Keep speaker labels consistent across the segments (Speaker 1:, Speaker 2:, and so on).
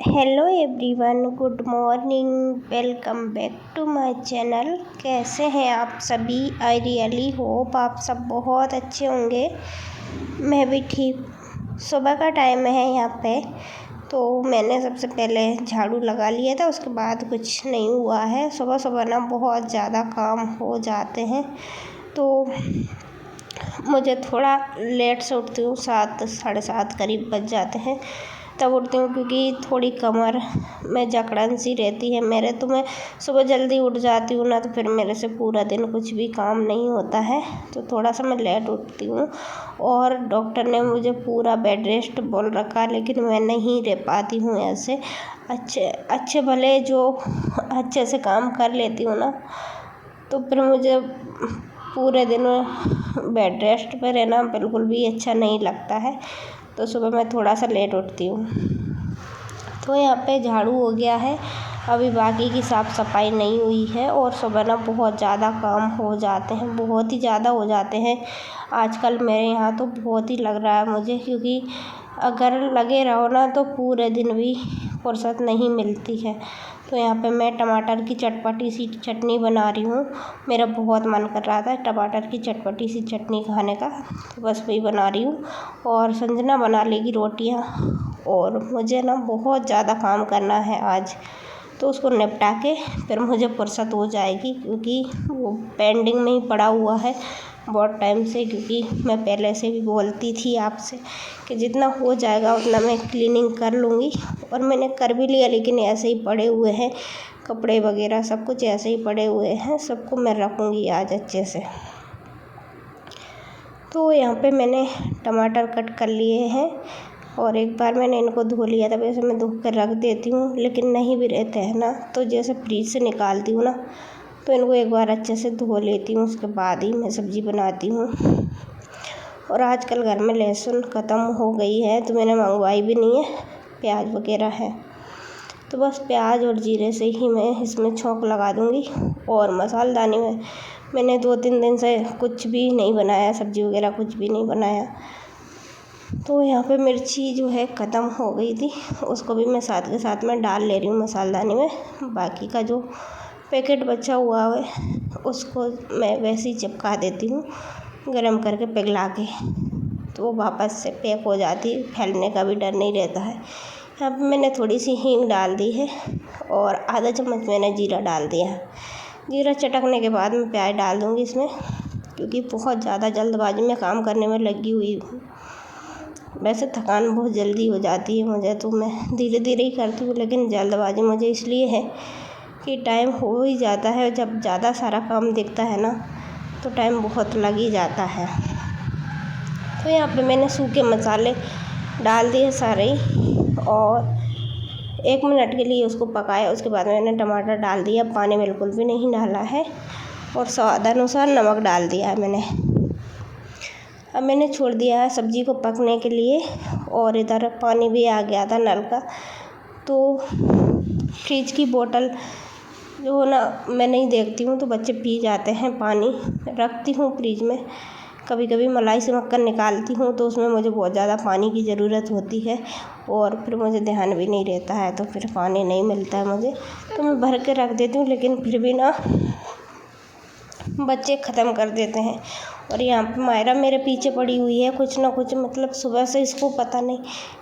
Speaker 1: Hello everyone, good morning. Welcome back to my channel. कैसे हैं आप सभी? आई रियली होप आप सब बहुत अच्छे होंगे। मैं भी ठीक। सुबह का टाइम है यहाँ पे, तो मैंने सबसे पहले झाड़ू लगा लिया था, उसके बाद कुछ नहीं हुआ है। सुबह सुबह ना बहुत ज़्यादा काम हो जाते हैं, तो मुझे थोड़ा लेट से उठती हूँ। 7 साढ़े 7 करीब बज जाते हैं तब उठती हूँ, क्योंकि थोड़ी कमर में जकड़न सी रहती है मेरे। तो मैं सुबह जल्दी उठ जाती हूँ ना, तो फिर मेरे से पूरा दिन कुछ भी काम नहीं होता है, तो थोड़ा सा मैं लेट उठती हूँ। और डॉक्टर ने मुझे पूरा बेड रेस्ट बोल रखा, लेकिन मैं नहीं रह पाती हूँ ऐसे। अच्छे भले जो अच्छे से काम कर लेती हूँ ना, तो फिर मुझे पूरे दिन बेड रेस्ट पे रहना बिल्कुल भी अच्छा नहीं लगता है। तो सुबह मैं थोड़ा सा लेट उठती हूँ। तो यहाँ पे झाड़ू हो गया है, अभी बाकी की साफ़ सफाई नहीं हुई है। और सुबह ना बहुत ज़्यादा काम हो जाते हैं, बहुत ही ज़्यादा हो जाते हैं आजकल मेरे यहाँ। तो बहुत ही लग रहा है मुझे, क्योंकि अगर लगे रहो ना तो पूरे दिन भी फुर्सत नहीं मिलती है। तो यहाँ पे मैं टमाटर की चटपटी सी चटनी बना रही हूँ। मेरा बहुत मन कर रहा था टमाटर की चटपटी सी चटनी खाने का, तो बस वही बना रही हूँ। और संजना बना लेगी रोटियाँ। और मुझे ना बहुत ज़्यादा काम करना है आज, तो उसको निपटा के फिर मुझे फुर्सत हो जाएगी, क्योंकि वो पेंडिंग में ही पड़ा हुआ है बहुत टाइम से। क्योंकि मैं पहले से भी बोलती थी आपसे कि जितना हो जाएगा उतना मैं क्लीनिंग कर लूँगी, और मैंने कर भी लिया। लेकिन ऐसे ही पड़े हुए हैं कपड़े वगैरह, सब कुछ ऐसे ही पड़े हुए हैं, सबको मैं रखूँगी आज अच्छे से। तो यहाँ पे मैंने टमाटर कट कर लिए हैं, और एक बार मैंने इनको धो लिया था। वैसे मैं धो कर रख देती हूँ, लेकिन नहीं भी रहते हैं ना, तो जैसे फ्रीज से निकालती हूँ ना, तो इनको एक बार अच्छे से धो लेती हूँ, उसके बाद ही मैं सब्ज़ी बनाती हूँ। और आजकल घर में लहसुन ख़त्म हो गई है, तो मैंने मंगवाई भी नहीं है। प्याज वगैरह है, तो बस प्याज और जीरे से ही मैं इसमें छौंक लगा दूँगी। और मसालदानी में मैंने 2-3 दिन से कुछ भी नहीं बनाया, सब्ज़ी वगैरह कुछ भी नहीं बनाया। तो यहाँ पे मिर्ची जो है ख़त्म हो गई थी, उसको भी मैं साथ के साथ में डाल ले रही हूँ मसालदानी में। बाकी का जो पैकेट बचा हुआ है उसको मैं वैसे ही चिपका देती हूँ गरम करके पिघला के, तो वो वापस से पैक हो जाती है, फैलने का भी डर नहीं रहता है। यहाँ पे मैंने थोड़ी सी हींग डाल दी है, और आधा चम्मच मैंने जीरा डाल दिया है। जीरा चटकने के बाद मैं प्याज डाल दूँगी इसमें, क्योंकि बहुत ज़्यादा जल्दबाजी में काम करने में लगी हुई हूँ। वैसे थकान बहुत जल्दी हो जाती है मुझे, तो मैं धीरे धीरे ही करती हूँ, लेकिन जल्दबाजी मुझे इसलिए है कि टाइम हो ही जाता है। जब ज़्यादा सारा काम दिखता है ना, तो टाइम बहुत लग ही जाता है। तो यहाँ पे मैंने सूखे मसाले डाल दिए सारे ही, और 1 मिनट के लिए उसको पकाया। उसके बाद मैंने टमाटर डाल दिया, पानी बिल्कुल भी नहीं डाला है, और स्वाद अनुसार नमक डाल दिया है मैंने। अब मैंने छोड़ दिया है सब्ज़ी को पकने के लिए, और इधर पानी भी आ गया था नल का। तो फ्रिज की बोतल जो ना मैं नहीं देखती हूँ, तो बच्चे पी जाते हैं पानी। रखती हूँ फ्रिज में। कभी कभी मलाई से मक्खन निकालती हूँ, तो उसमें मुझे बहुत ज़्यादा पानी की ज़रूरत होती है, और फिर मुझे ध्यान भी नहीं रहता है, तो फिर पानी नहीं मिलता है मुझे, तो मैं भर के रख देती हूँ। लेकिन फिर भी ना बच्चे ख़त्म कर देते हैं। और यहाँ पे मायरा मेरे पीछे पड़ी हुई है, कुछ ना कुछ, मतलब सुबह से इसको पता नहीं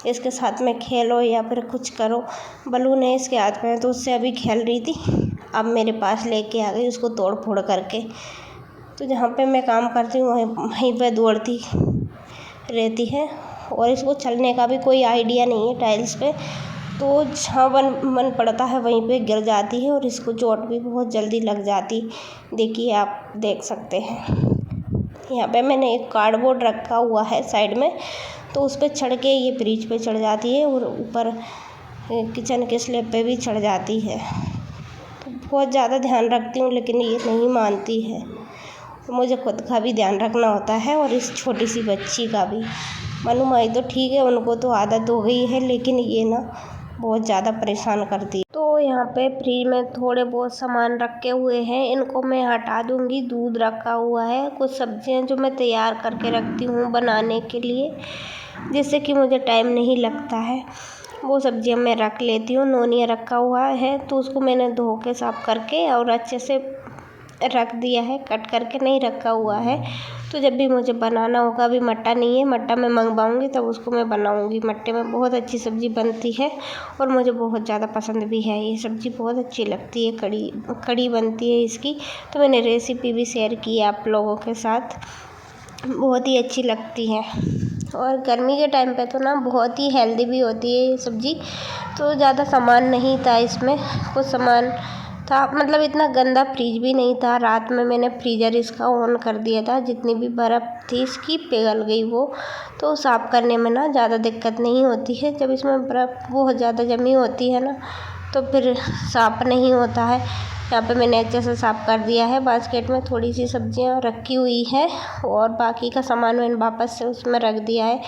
Speaker 1: इसके साथ में खेलो या फिर कुछ करो। बलून है इसके हाथ में, तो उससे अभी खेल रही थी, अब मेरे पास लेके आ गई उसको तोड़ फोड़ करके। तो जहाँ पे मैं काम करती हूँ वहीं पे दौड़ती रहती है, और इसको चलने का भी कोई आइडिया नहीं है टाइल्स पे, तो जहाँ मन पड़ता है वहीं पे गिर जाती है, और इसको चोट भी बहुत जल्दी लग जाती। देखिए, आप देख सकते हैं यहाँ पे मैंने एक कार्डबोर्ड रखा हुआ है साइड में, तो उस पर चढ़ के ये फ्रिज पे चढ़ जाती है, और ऊपर किचन के स्लैब पे भी चढ़ जाती है। तो बहुत ज़्यादा ध्यान रखती हूँ, लेकिन ये नहीं मानती है। मुझे खुद का भी ध्यान रखना होता है, और इस छोटी सी बच्ची का भी। मनु माई तो ठीक है, उनको तो आदत हो गई है, लेकिन ये ना बहुत ज़्यादा परेशान करती है। तो यहाँ पे फ्रिज में थोड़े बहुत सामान रखे हुए हैं, इनको मैं हटा दूँगी। दूध रखा हुआ है, कुछ सब्जियाँ जो मैं तैयार करके रखती हूँ बनाने के लिए, जिससे कि मुझे टाइम नहीं लगता है। वो सब्जियां मैं रख लेती हूँ। नोनिया रखा हुआ है तो उसको मैंने धो के साफ़ करके और अच्छे से रख दिया है, कट करके नहीं रखा हुआ है। तो जब भी मुझे बनाना होगा, अभी मट्टा नहीं है, मट्टा मैं मंगवाऊँगी तब उसको मैं बनाऊँगी। मट्टे में बहुत अच्छी सब्ज़ी बनती है और मुझे बहुत ज़्यादा पसंद भी है। ये सब्ज़ी बहुत अच्छी लगती है, कड़ी बनती है इसकी। तो मैंने रेसिपी भी शेयर की है आप लोगों के साथ, बहुत ही अच्छी लगती है। और गर्मी के टाइम पे तो ना बहुत ही हेल्दी भी होती है ये सब्ज़ी। तो ज़्यादा सामान नहीं था इसमें, कुछ सामान था, मतलब इतना गंदा फ्रिज भी नहीं था। रात में मैंने फ्रीज़र इसका ऑन कर दिया था, जितनी भी बर्फ़ थी इसकी पिघल गई वो। तो साफ़ करने में ना ज़्यादा दिक्कत नहीं होती है। जब इसमें बर्फ़ बहुत ज़्यादा जमी होती है ना तो फिर साफ़ नहीं होता है। यहाँ पे मैंने अच्छे से साफ़ कर दिया है। बास्केट में थोड़ी सी सब्जियाँ रखी हुई है और बाकी का सामान मैंने वापस से उसमें रख दिया है।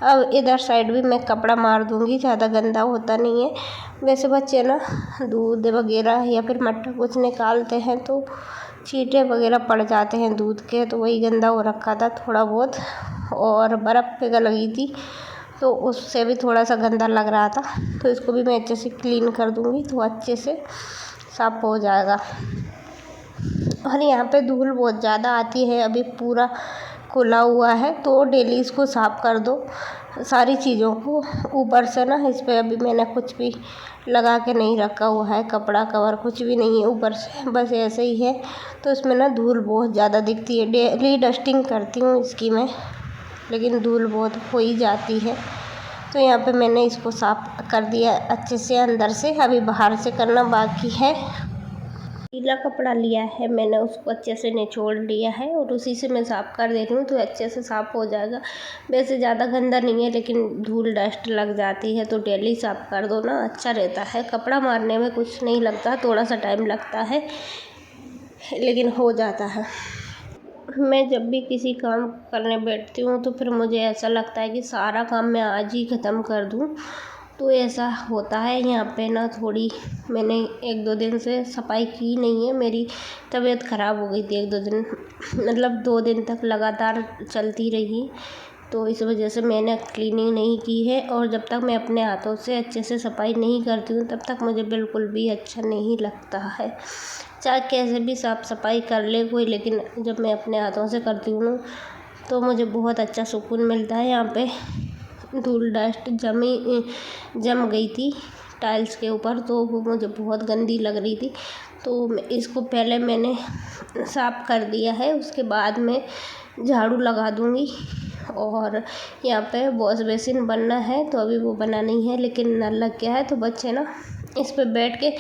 Speaker 1: अब इधर साइड भी मैं कपड़ा मार दूँगी, ज़्यादा गंदा होता नहीं है। वैसे बच्चे ना दूध वगैरह या फिर मट्ठा कुछ निकालते हैं तो छींटे वगैरह पड़ जाते हैं दूध के, तो वही गंदा हो रखा था थोड़ा बहुत। और बर्फ़ पिघल गई थी तो उससे भी थोड़ा सा गंदा लग रहा था। तो इसको भी मैं अच्छे से क्लीन कर दूँगी तो अच्छे से साफ़ हो जाएगा। और यहाँ पे धूल बहुत ज़्यादा आती है, अभी पूरा खुला हुआ है तो डेली इसको साफ़ कर दो सारी चीज़ों को। ऊपर से ना इस पे अभी मैंने कुछ भी लगा के नहीं रखा हुआ है, कपड़ा कवर कुछ भी नहीं है ऊपर से, बस ऐसे ही है। तो इसमें ना धूल बहुत ज़्यादा दिखती है। डेली डस्टिंग करती हूँ इसकी मैं, लेकिन धूल बहुत हो ही जाती है। तो यहाँ पे मैंने इसको साफ़ कर दिया अच्छे से अंदर से, अभी बाहर से करना बाकी है। गीला कपड़ा लिया है मैंने, उसको अच्छे से निचोड़ लिया है और उसी से मैं साफ़ कर दे रही हूँ तो अच्छे से साफ़ हो जाएगा। वैसे ज़्यादा गंदा नहीं है लेकिन धूल डस्ट लग जाती है, तो डेली साफ़ कर दो ना, अच्छा रहता है। कपड़ा मारने में कुछ नहीं लगता, थोड़ा सा टाइम लगता है लेकिन हो जाता है। मैं जब भी किसी काम करने बैठती हूँ तो फिर मुझे ऐसा लगता है कि सारा काम मैं आज ही ख़त्म कर दूँ, तो ऐसा होता है। यहाँ पे ना थोड़ी मैंने 1-2 दिन से सफाई की नहीं है, मेरी तबीयत ख़राब हो गई थी 1-2 दिन, मतलब 2 दिन तक लगातार चलती रही, तो इस वजह से मैंने क्लीनिंग नहीं की है। और जब तक मैं अपने हाथों से अच्छे से सफाई नहीं करती हूँ तब तक मुझे बिल्कुल भी अच्छा नहीं लगता है। चाहे कैसे भी साफ़ सफाई कर ले कोई, लेकिन जब मैं अपने हाथों से करती हूँ ना तो मुझे बहुत अच्छा सुकून मिलता है। यहाँ पे धूल डस्ट जम गई थी टाइल्स के ऊपर, तो वो मुझे बहुत गंदी लग रही थी। तो इसको पहले मैंने साफ़ कर दिया है, उसके बाद में झाड़ू लगा दूँगी। और यहाँ पे वॉश बेसिन बनना है तो अभी वो बना नहीं है, लेकिन नल लग गया है तो बच्चे ना इस पे बैठ के,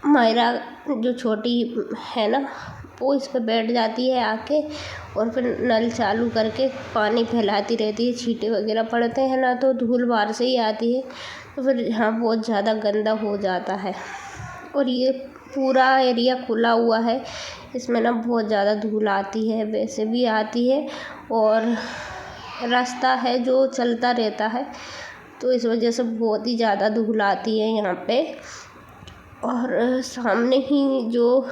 Speaker 1: मायरा जो छोटी है ना वो इस पे बैठ जाती है आके और फिर नल चालू करके पानी फैलाती रहती है। छींटे वगैरह पड़ते हैं ना तो धूल बाहर से ही आती है, तो फिर यहाँ बहुत ज़्यादा गंदा हो जाता है। और ये पूरा एरिया खुला हुआ है, इसमें ना बहुत ज़्यादा धूल आती है, वैसे भी आती है और रास्ता है जो चलता रहता है, तो इस वजह से बहुत ही ज़्यादा धूल आती है यहाँ पे। और सामने ही जो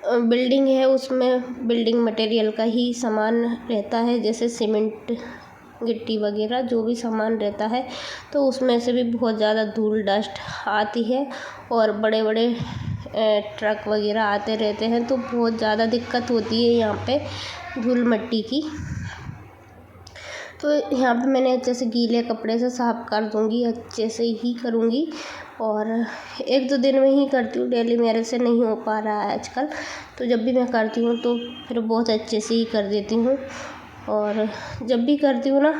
Speaker 1: बिल्डिंग है उसमें बिल्डिंग मटेरियल का ही सामान रहता है, जैसे सीमेंट गिट्टी वगैरह जो भी सामान रहता है, तो उसमें से भी बहुत ज़्यादा धूल डस्ट आती है। और बड़े बड़े ट्रक वगैरह आते रहते हैं तो बहुत ज़्यादा दिक्कत होती है यहाँ पे धूल मिट्टी की। तो यहाँ पे मैंने अच्छे से गीले कपड़े से साफ़ कर दूँगी, अच्छे से ही करूँगी और 1-2 दिन में ही करती हूँ, डेली मेरे से नहीं हो पा रहा है आजकल। तो जब भी मैं करती हूँ तो फिर बहुत अच्छे से ही कर देती हूँ। और जब भी करती हूँ ना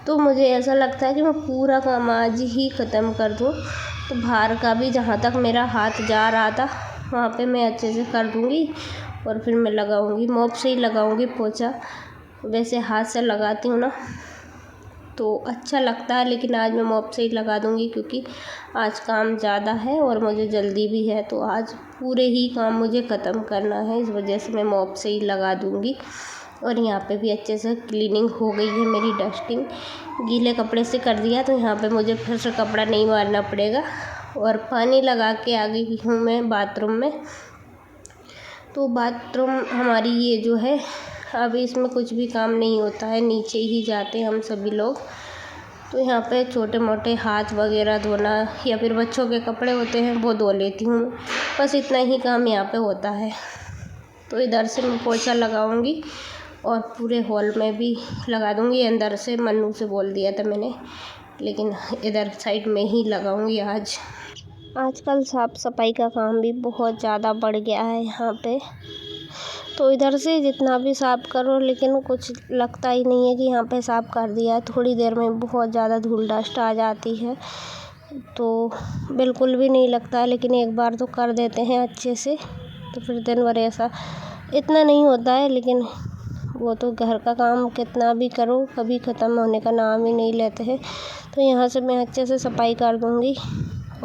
Speaker 1: तो मुझे ऐसा लगता है कि मैं पूरा काम आज ही ख़त्म कर दूँ। तो बाहर का भी जहाँ तक मेरा हाथ जा रहा था वहाँ पे मैं अच्छे से कर दूँगी और फिर मैं लगाऊँगी, मॉप से ही लगाऊँगी पोछा। वैसे हाथ से लगाती हूँ ना तो अच्छा लगता है, लेकिन आज मैं मॉप से ही लगा दूँगी क्योंकि आज काम ज़्यादा है और मुझे जल्दी भी है, तो आज पूरे ही काम मुझे ख़त्म करना है, इस वजह से मैं मॉप से ही लगा दूँगी। और यहाँ पे भी अच्छे से क्लीनिंग हो गई है मेरी, डस्टिंग गीले कपड़े से कर दिया, तो यहाँ पे मुझे फिर से कपड़ा नहीं मारना पड़ेगा। और पानी लगा के आ गई हूँ मैं बाथरूम में। तो बाथरूम हमारी ये जो है अभी इसमें कुछ भी काम नहीं होता है, नीचे ही जाते हैं हम सभी लोग। तो यहाँ पे छोटे मोटे हाथ वगैरह धोना या फिर बच्चों के कपड़े होते हैं वो धो लेती हूँ। बस इतना ही काम यहाँ पे होता है। तो इधर से मैं पोछा लगाऊंगी और पूरे हॉल में भी लगा दूंगी। अंदर से मन्नू से बोल दिया था मैंने, लेकिन इधर साइड में ही लगाऊंगी आज। आजकल साफ़ सफाई का काम भी बहुत ज़्यादा बढ़ गया है यहाँ पे। तो इधर से जितना भी साफ़ करो लेकिन कुछ लगता ही नहीं है कि यहाँ पे साफ़ कर दिया है। थोड़ी देर में बहुत ज़्यादा धूल डस्ट आ जाती है, तो बिल्कुल भी नहीं लगता है। लेकिन एक बार तो कर देते हैं अच्छे से तो फिर दिन भर ऐसा इतना नहीं होता है। लेकिन वो तो घर का काम कितना भी करो कभी ख़त्म होने का नाम ही नहीं लेते हैं। तो यहाँ से मैं अच्छे से सफाई कर दूँगी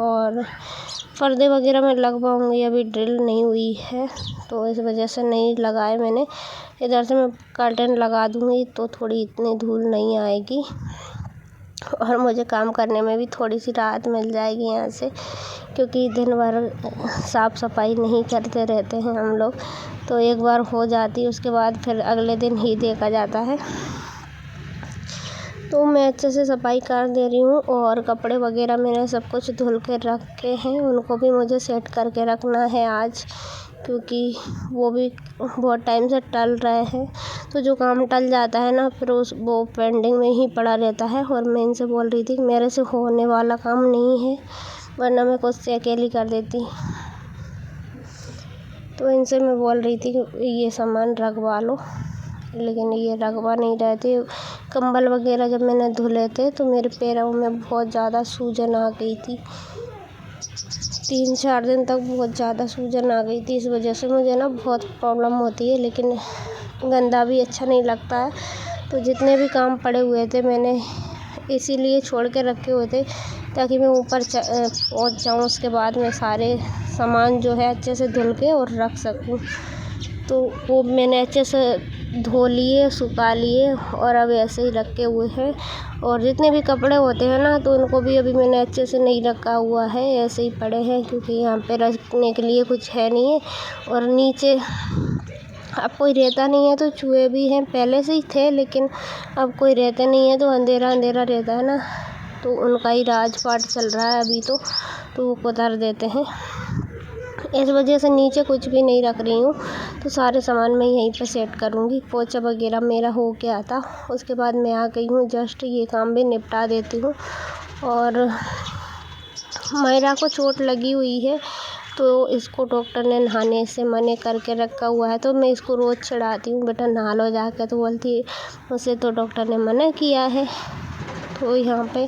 Speaker 1: और पर्दे वगैरह मैं लगवाऊँगी। अभी ड्रिल नहीं हुई है तो इस वजह से नहीं लगाए मैंने। इधर से मैं कर्टन लगा दूँगी तो थोड़ी इतनी धूल नहीं आएगी और मुझे काम करने में भी थोड़ी सी राहत मिल जाएगी यहाँ से, क्योंकि दिन भर साफ़ सफाई नहीं करते रहते हैं हम लोग। तो एक बार हो जाती है उसके बाद फिर अगले दिन ही देखा जाता है। तो मैं अच्छे से सफाई कर दे रही हूँ और कपड़े वगैरह मैंने सब कुछ धुल के रखे हैं। उनको भी मुझे सेट करके रखना है आज, क्योंकि वो भी बहुत टाइम से टल रहे हैं। तो जो काम टल जाता है ना फिर वो पेंडिंग में ही पड़ा रहता है। और मैं इनसे बोल रही थी कि मेरे से होने वाला काम नहीं है, वरना मैं खुद से अकेली कर देती। तो इनसे मैं बोल रही थी कि ये सामान रखवा लो, लेकिन ये रखवा नहीं रहे थे। कंबल वगैरह जब मैंने धुले थे तो मेरे पैरों में बहुत ज़्यादा सूजन आ गई थी। 3-4 दिन तक बहुत ज़्यादा सूजन आ गई थी। इस वजह से मुझे ना बहुत प्रॉब्लम होती है, लेकिन गंदा भी अच्छा नहीं लगता है। तो जितने भी काम पड़े हुए थे मैंने इसीलिए छोड़ के रखे हुए थे ताकि मैं ऊपर पहुंच जाऊं। उसके बाद मैं सारे सामान जो है अच्छे से धुल के और रख सकूं। तो वो मैंने अच्छे से धो लिए, सुखा लिए और अब ऐसे ही रखे हुए हैं। और जितने भी कपड़े होते हैं ना तो उनको भी अभी मैंने अच्छे से नहीं रखा हुआ है, ऐसे ही पड़े हैं, क्योंकि यहाँ पे रखने के लिए कुछ है नहीं है। और नीचे अब कोई रहता नहीं है तो चूहे भी हैं, पहले से ही थे लेकिन अब कोई रहते नहीं है तो अंधेरा अंधेरा रहता है ना, तो उनका ही राजपाट चल रहा है अभी तो वो कुतर देते हैं। इस वजह से नीचे कुछ भी नहीं रख रही हूँ। तो सारे सामान मैं यहीं पे सेट करूँगी। पोछा वगैरह मेरा हो गया था, उसके बाद मैं आ गई हूँ, जस्ट ये काम भी निपटा देती हूँ। और मायरा को चोट लगी हुई है तो इसको डॉक्टर ने नहाने से मना करके रखा हुआ है। तो मैं इसको रोज़ चढ़ाती हूँ, बेटा नहा लो जाके, तो बोलती है मुझसे तो डॉक्टर ने मना किया है। तो यहाँ पे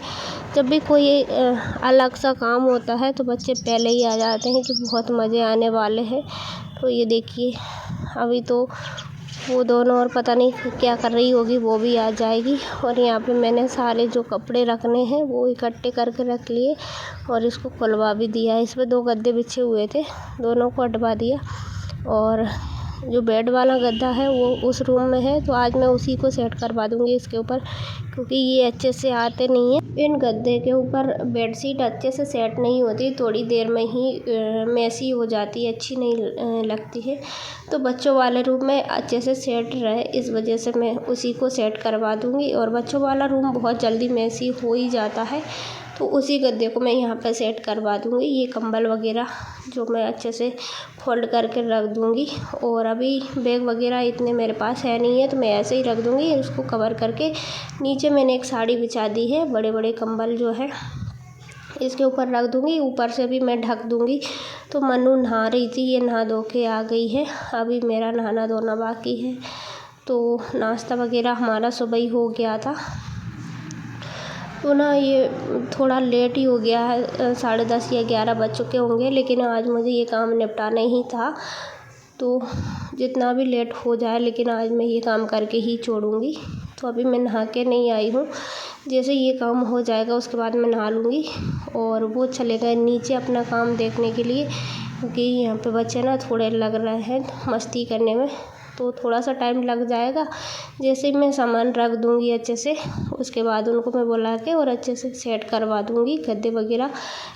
Speaker 1: जब भी कोई अलग सा काम होता है तो बच्चे पहले ही आ जाते हैं कि बहुत मज़े आने वाले हैं। तो ये देखिए अभी तो वो दोनों और पता नहीं क्या कर रही होगी, वो भी आ जाएगी। और यहाँ पे मैंने सारे जो कपड़े रखने हैं वो इकट्ठे करके रख लिए और इसको खुलवा भी दिया। इसमें 2 गद्दे बिछे हुए थे, दोनों को हटवा दिया। और जो बेड वाला गद्दा है वो उस रूम में है, तो आज मैं उसी को सेट करवा दूँगी इसके ऊपर, क्योंकि ये अच्छे से आते नहीं हैं। इन गद्दे के ऊपर बेडशीट अच्छे से सेट नहीं होती, थोड़ी देर में ही मैसी हो जाती है, अच्छी नहीं लगती है। तो बच्चों वाले रूम में अच्छे से सेट रहे, इस वजह से मैं उसी को सेट करवा दूँगी। और बच्चों वाला रूम बहुत जल्दी मैसी हो ही जाता है, तो उसी गद्दे को मैं यहाँ पे सेट करवा दूँगी। ये कंबल वगैरह जो मैं अच्छे से फोल्ड करके रख दूँगी। और अभी बैग वगैरह इतने मेरे पास है नहीं है तो मैं ऐसे ही रख दूँगी, उसको कवर करके। नीचे मैंने एक साड़ी बिछा दी है, बड़े बड़े कंबल जो है इसके ऊपर रख दूँगी, ऊपर से भी मैं ढक दूँगी। तो मन्नू नहा रही थी, ये नहा धो के आ गई है, अभी मेरा नहाना धोना बाकी है। तो नाश्ता वगैरह हमारा सुबह ही हो गया था। तो ना ये थोड़ा लेट ही हो गया है, 10:30 या 11 बज चुके होंगे, लेकिन आज मुझे ये काम निपटाना ही था। तो जितना भी लेट हो जाए लेकिन आज मैं ये काम करके ही छोड़ूंगी। तो अभी मैं नहा के नहीं आई हूँ, जैसे ये काम हो जाएगा उसके बाद मैं नहा लूँगी। और वो चले गए नीचे अपना काम देखने के लिए, क्योंकि यहाँ पे बच्चे ना थोड़े लग रहे हैं मस्ती करने में, तो थोड़ा सा टाइम लग जाएगा। जैसे मैं सामान रख दूँगी अच्छे से, उसके बाद उनको मैं बुला के और अच्छे से सेट करवा दूँगी गद्दे वगैरह,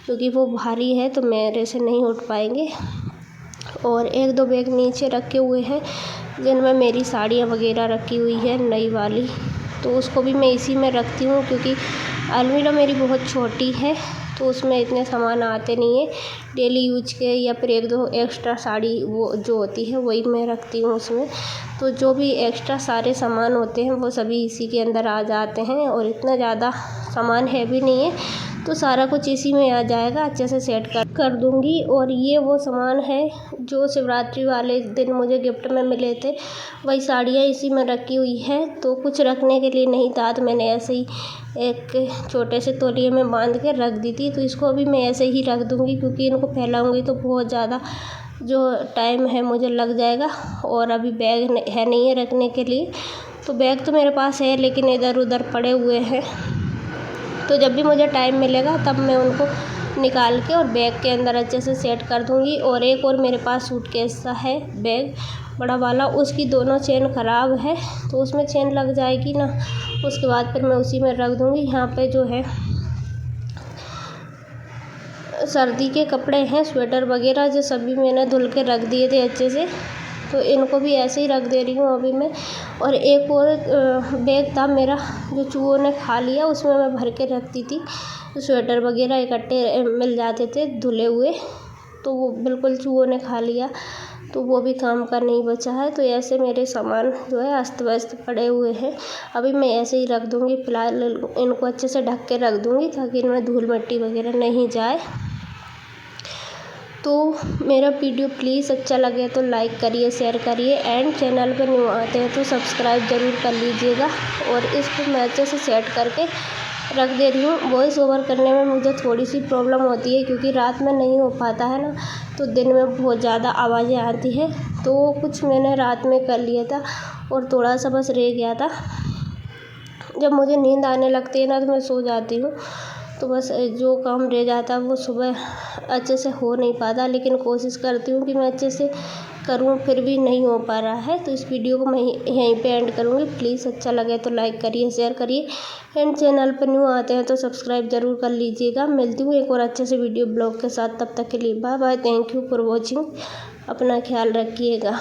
Speaker 1: क्योंकि वो भारी है तो मेरे से नहीं उठ पाएंगे। और 1-2 बैग नीचे रखे हुए हैं जिनमें मेरी साड़ियाँ वगैरह रखी हुई है नई वाली, तो उसको भी मैं इसी में रखती हूँ, क्योंकि अलमीरा मेरी बहुत छोटी है, तो उसमें इतने सामान आते नहीं हैं। डेली यूज के या फिर 1-2 एक्स्ट्रा साड़ी वो जो होती है वही मैं रखती हूँ उसमें। तो जो भी एक्स्ट्रा सारे सामान होते हैं वो सभी इसी के अंदर आ जाते हैं, और इतना ज़्यादा सामान है भी नहीं है, तो सारा कुछ इसी में आ जाएगा। अच्छे से सेट कर दूँगी। और ये वो सामान है जो शिवरात्रि वाले दिन मुझे गिफ्ट में मिले थे, वही साड़ियाँ इसी में रखी हुई है। तो कुछ रखने के लिए नहीं था, तो मैंने ऐसे ही एक छोटे से तौलिए में बांध के रख दी थी। तो इसको अभी मैं ऐसे ही रख दूँगी, क्योंकि इनको फैलाऊँगी तो बहुत ज़्यादा जो टाइम है मुझे लग जाएगा, और अभी बैग है नहीं है रखने के लिए। तो बैग तो मेरे पास है, लेकिन इधर उधर पड़े हुए हैं। तो जब भी मुझे टाइम मिलेगा तब मैं उनको निकाल के और बैग के अंदर अच्छे से सेट कर दूँगी। और एक और मेरे पास सूटकेस सा है बैग बड़ा वाला, उसकी दोनों चेन ख़राब है, तो उसमें चेन लग जाएगी ना, उसके बाद फिर मैं उसी में रख दूँगी। यहाँ पे जो है सर्दी के कपड़े हैं, स्वेटर वगैरह, जो सभी मैंने धुल के रख दिए थे अच्छे से, तो इनको भी ऐसे ही रख दे रही हूँ अभी मैं। और एक और बैग था मेरा जो चूहों ने खा लिया, उसमें मैं भर के रखती थी। स्वेटर वगैरह इकट्ठे मिल जाते थे धुले हुए, तो वो बिल्कुल चूहों ने खा लिया, तो वो भी काम का नहीं बचा है। तो ऐसे मेरे सामान जो है अस्त व्यस्त पड़े हुए हैं। अभी मैं ऐसे ही रख दूँगी, फिलहाल इनको अच्छे से ढक के रख दूँगी ताकि इनमें धूल मिट्टी वगैरह नहीं जाए। तो मेरा वीडियो प्लीज़ अच्छा लगे तो लाइक करिए, शेयर करिए, एंड चैनल पर न्यू आते हैं तो सब्सक्राइब ज़रूर कर लीजिएगा। और इसको मैं अच्छे से सेट करके रख दे रही हूँ। वॉइस ओवर करने में मुझे थोड़ी सी प्रॉब्लम होती है, क्योंकि रात में नहीं हो पाता है ना, तो दिन में बहुत ज़्यादा आवाज़ें आती हैं। तो कुछ मैंने रात में कर लिया था और थोड़ा सा बस रह गया था। जब मुझे नींद आने लगती है ना तो मैं सो जाती हूँ, तो बस जो काम रह जाता है वो सुबह अच्छे से हो नहीं पाता। लेकिन कोशिश करती हूँ कि मैं अच्छे से करूँ, फिर भी नहीं हो पा रहा है। तो इस वीडियो को मैं यहीं पे एंड करूँगी। प्लीज़ अच्छा लगे तो लाइक करिए, शेयर करिए, एंड चैनल पर न्यू आते हैं तो सब्सक्राइब ज़रूर कर लीजिएगा। मिलती हूँ एक और अच्छे से वीडियो ब्लॉग के साथ, तब तक के लिए bye bye. Thank you for watching. अपना ख्याल रखिएगा।